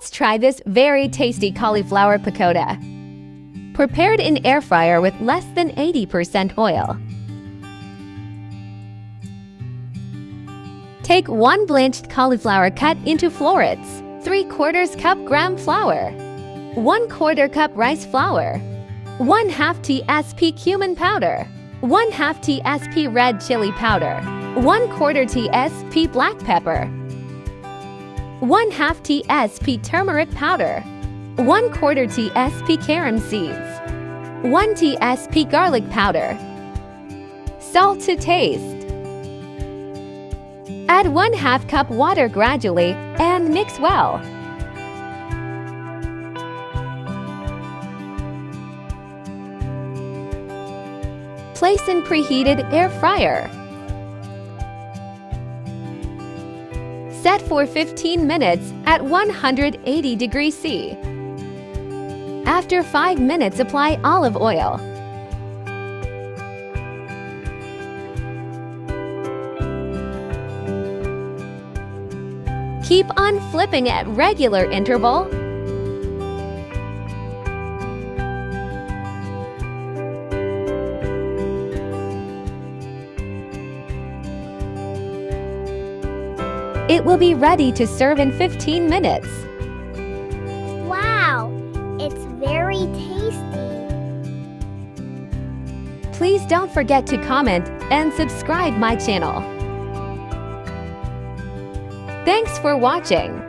Let's try this very tasty cauliflower pakoda. Prepared in air fryer with less than 80% oil. Take 1 blanched cauliflower cut into florets, 3/4 cup gram flour, 1/4 cup rice flour, 1/2 tsp cumin powder, 1/2 tsp red chili powder, 1/4 tsp black pepper, 1/2 tsp turmeric powder, 1/4 tsp carom seeds, 1 tsp garlic powder. Salt to taste. Add 1/2 cup water gradually and mix well. Place in preheated air fryer. Set for 15 minutes at 180 degrees C. After 5 minutes, apply olive oil. Keep on flipping at regular interval. It will be ready to serve in 15 minutes. Wow, it's very tasty. Please don't forget to comment and subscribe my channel. Thanks for watching.